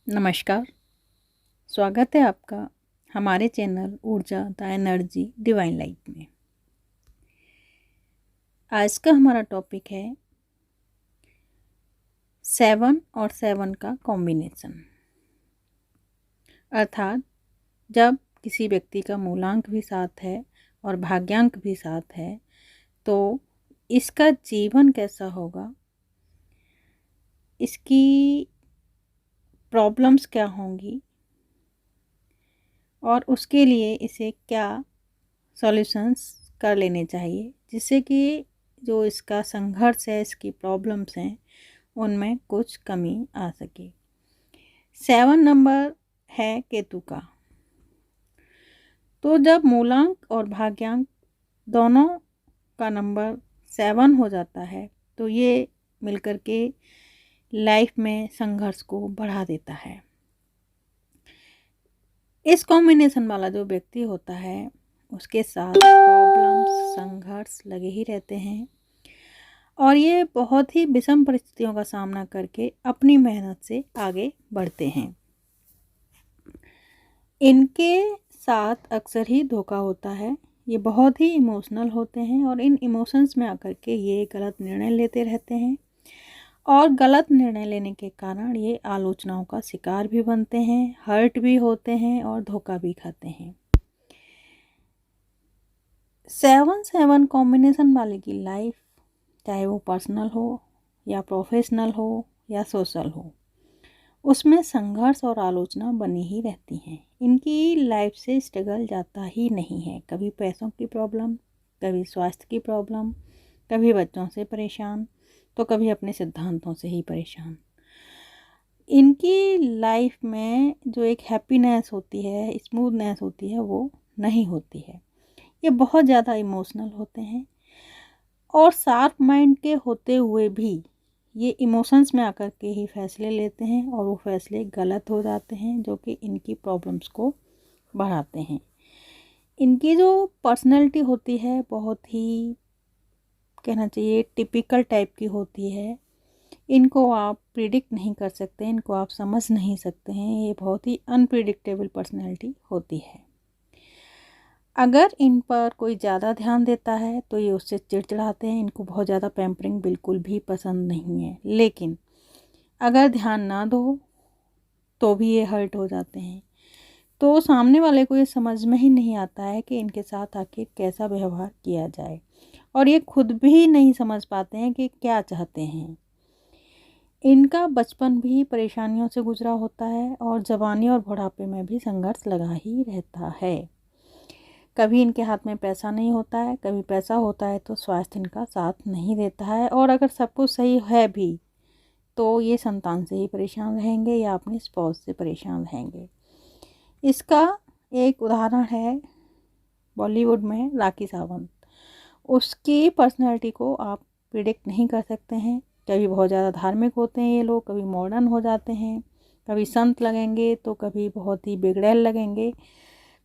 नमस्कार। स्वागत है आपका हमारे चैनल ऊर्जा द एनर्जी डिवाइन लाइट में। आज का हमारा टॉपिक है 7 और 7 का कॉम्बिनेशन। अर्थात जब किसी व्यक्ति का मूलांक भी साथ है और भाग्यांक भी साथ है तो इसका जीवन कैसा होगा, इसकी प्रॉब्लम्स क्या होंगी और उसके लिए इसे क्या सॉल्यूशंस कर लेने चाहिए, जिससे कि जो इसका संघर्ष है, इसकी प्रॉब्लम्स हैं, उनमें कुछ कमी आ सके। 7 नंबर है केतु का। तो जब मूलांक और भाग्यांक दोनों का नंबर 7 हो जाता है तो ये मिलकर के लाइफ में संघर्ष को बढ़ा देता है। इस कॉम्बिनेशन वाला जो व्यक्ति होता है उसके साथ प्रॉब्लम्स, संघर्ष लगे ही रहते हैं और ये बहुत ही विषम परिस्थितियों का सामना करके अपनी मेहनत से आगे बढ़ते हैं। इनके साथ अक्सर ही धोखा होता है। ये बहुत ही इमोशनल होते हैं और इन इमोशंस में आकर के ये गलत निर्णय लेते रहते हैं और गलत निर्णय लेने के कारण ये आलोचनाओं का शिकार भी बनते हैं, हर्ट भी होते हैं और धोखा भी खाते हैं। 7-7 कॉम्बिनेशन वाले की लाइफ, चाहे वो पर्सनल हो या प्रोफेशनल हो या सोशल हो, उसमें संघर्ष और आलोचना बनी ही रहती हैं। इनकी लाइफ से स्ट्रगल जाता ही नहीं है। कभी पैसों की प्रॉब्लम, कभी स्वास्थ्य की प्रॉब्लम, कभी बच्चों से परेशान, तो कभी अपने सिद्धांतों से ही परेशान। इनकी लाइफ में जो एक हैप्पीनेस होती है, स्मूथनेस होती है, वो नहीं होती है। ये बहुत ज़्यादा इमोशनल होते हैं और शार्प माइंड के होते हुए भी ये इमोशंस में आकर के ही फैसले लेते हैं और वो फैसले गलत हो जाते हैं, जो कि इनकी प्रॉब्लम्स को बढ़ाते हैं। इनकी जो पर्सनैलिटी होती है बहुत ही, कहना चाहिए, टिपिकल टाइप की होती है। इनको आप प्रिडिक्ट नहीं कर सकते, इनको आप समझ नहीं सकते हैं। ये बहुत ही अनप्रिडिक्टेबल पर्सनैलिटी होती है। अगर इन पर कोई ज़्यादा ध्यान देता है तो ये उससे चिड़चिड़ाते हैं। इनको बहुत ज़्यादा पैम्परिंग बिल्कुल भी पसंद नहीं है। लेकिन अगर ध्यान ना दो तो भी ये हर्ट हो जाते हैं। तो सामने वाले को ये समझ में ही नहीं आता है कि इनके साथ आखिर कैसा व्यवहार किया जाए और ये खुद भी नहीं समझ पाते हैं कि क्या चाहते हैं। इनका बचपन भी परेशानियों से गुजरा होता है और जवानी और बुढ़ापे में भी संघर्ष लगा ही रहता है। कभी इनके हाथ में पैसा नहीं होता है, कभी पैसा होता है तो स्वास्थ्य इनका साथ नहीं देता है और अगर सब कुछ सही है भी तो ये संतान से ही परेशान रहेंगे या अपने स्पाउस से परेशान रहेंगे। इसका एक उदाहरण है बॉलीवुड में राखी सावंत। उसकी पर्सनैलिटी को आप प्रिडिक्ट नहीं कर सकते हैं। कभी बहुत ज़्यादा धार्मिक होते हैं ये लोग, कभी मॉडर्न हो जाते हैं, कभी संत लगेंगे तो कभी बहुत ही बिगड़ैल लगेंगे।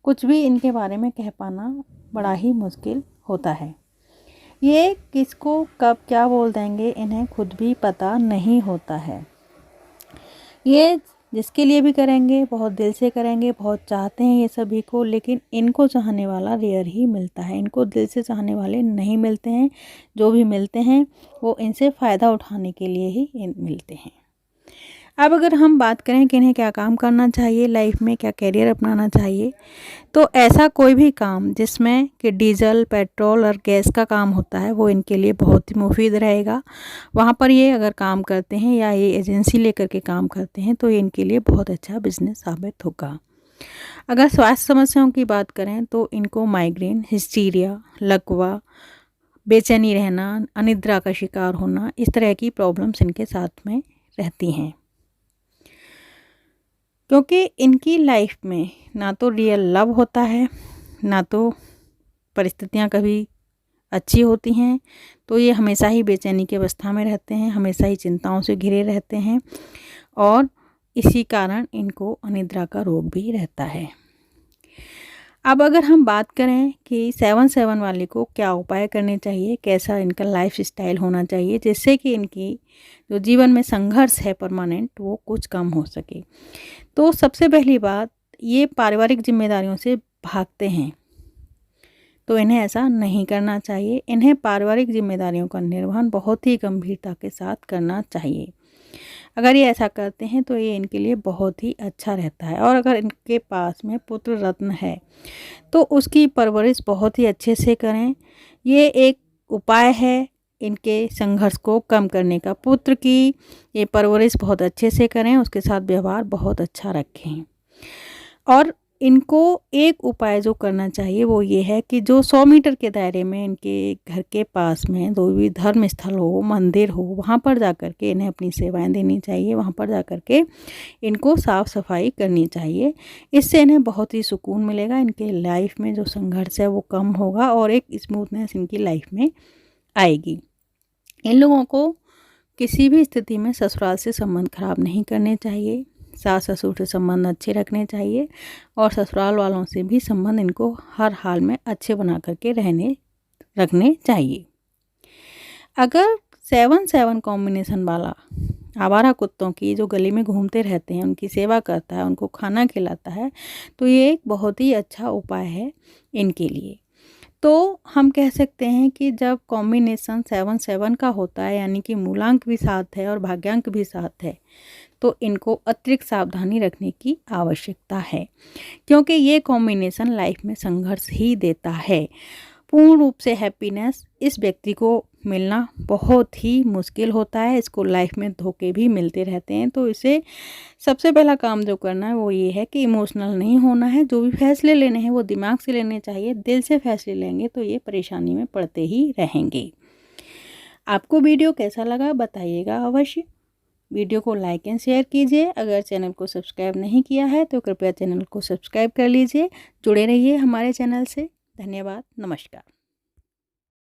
कुछ भी इनके बारे में कह पाना बड़ा ही मुश्किल होता है। ये किसको कब क्या बोल देंगे इन्हें खुद भी पता नहीं होता है। ये जिसके लिए भी करेंगे बहुत दिल से करेंगे, बहुत चाहते हैं ये सभी को, लेकिन इनको चाहने वाला रेयर ही मिलता है। इनको दिल से चाहने वाले नहीं मिलते हैं। जो भी मिलते हैं वो इनसे फ़ायदा उठाने के लिए ही मिलते हैं। अब अगर हम बात करें कि इन्हें क्या काम करना चाहिए लाइफ में, क्या करियर अपनाना चाहिए, तो ऐसा कोई भी काम जिसमें कि डीजल, पेट्रोल और गैस का काम होता है वो इनके लिए बहुत ही मुफीद रहेगा। वहाँ पर ये अगर काम करते हैं या ये एजेंसी लेकर के काम करते हैं तो ये इनके लिए बहुत अच्छा बिजनेस साबित होगा। अगर स्वास्थ्य समस्याओं की बात करें तो इनको माइग्रेन, हिस्टीरिया, लकवा, बेचैनी रहना, अनिद्रा का शिकार होना, इस तरह की प्रॉब्लम्स इनके साथ में रहती हैं। क्योंकि इनकी लाइफ में ना तो रियल लव होता है, ना तो परिस्थितियां कभी अच्छी होती हैं, तो ये हमेशा ही बेचैनी की अवस्था में रहते हैं, हमेशा ही चिंताओं से घिरे रहते हैं और इसी कारण इनको अनिद्रा का रोग भी रहता है। अब अगर हम बात करें कि 7/7 वाले को क्या उपाय करने चाहिए, कैसा इनका लाइफ स्टाइल होना चाहिए जिससे कि इनकी जो जीवन में संघर्ष है परमानेंट वो कुछ कम हो सके। तो सबसे पहली बात, ये पारिवारिक जिम्मेदारियों से भागते हैं, तो इन्हें ऐसा नहीं करना चाहिए। इन्हें पारिवारिक जिम्मेदारियों का निर्वहन बहुत ही गंभीरता के साथ करना चाहिए। अगर ये ऐसा करते हैं तो ये इनके लिए बहुत ही अच्छा रहता है। और अगर इनके पास में पुत्र रत्न है तो उसकी परवरिश बहुत ही अच्छे से करें। ये एक उपाय है इनके संघर्ष को कम करने का। पुत्र की ये परवरिश बहुत अच्छे से करें, उसके साथ व्यवहार बहुत अच्छा रखें। और इनको एक उपाय जो करना चाहिए वो ये है कि जो 100 मीटर के दायरे में इनके घर के पास में जो भी धर्म स्थल हो, मंदिर हो, वहाँ पर जा कर के इन्हें अपनी सेवाएं देनी चाहिए। वहाँ पर जा कर के इनको साफ़ सफाई करनी चाहिए। इससे इन्हें बहुत ही सुकून मिलेगा, इनके लाइफ में जो संघर्ष है वो कम होगा और एक स्मूथनेस इनकी लाइफ में आएगी। इन लोगों को किसी भी स्थिति में ससुराल से संबंध खराब नहीं करने चाहिए। सास ससुर से संबंध अच्छे रखने चाहिए और ससुराल वालों से भी संबंध इनको हर हाल में अच्छे बना करके रखने चाहिए। अगर 7/7 कॉम्बिनेशन वाला आवारा कुत्तों की जो गली में घूमते रहते हैं उनकी सेवा करता है, उनको खाना खिलाता है, तो ये एक बहुत ही अच्छा उपाय है इनके लिए। तो हम कह सकते हैं कि जब कॉम्बिनेशन 7/7 का होता है, यानी कि मूलांक भी साथ है और भाग्यांक भी साथ है, तो इनको अतिरिक्त सावधानी रखने की आवश्यकता है, क्योंकि ये कॉम्बिनेशन लाइफ में संघर्ष ही देता है। पूर्ण रूप से हैप्पीनेस इस व्यक्ति को मिलना बहुत ही मुश्किल होता है। इसको लाइफ में धोखे भी मिलते रहते हैं। तो इसे सबसे पहला काम जो करना है वो ये है कि इमोशनल नहीं होना है। जो भी फैसले लेने हैं वो दिमाग से लेने चाहिए। दिल से फैसले लेंगे तो ये परेशानी में पड़ते ही रहेंगे। आपको वीडियो कैसा लगा बताइएगा अवश्य। वीडियो को लाइक एंड शेयर कीजिए। अगर चैनल को सब्सक्राइब नहीं किया है तो कृपया चैनल को सब्सक्राइब कर लीजिए। जुड़े रहिए हमारे चैनल से। धन्यवाद। नमस्कार।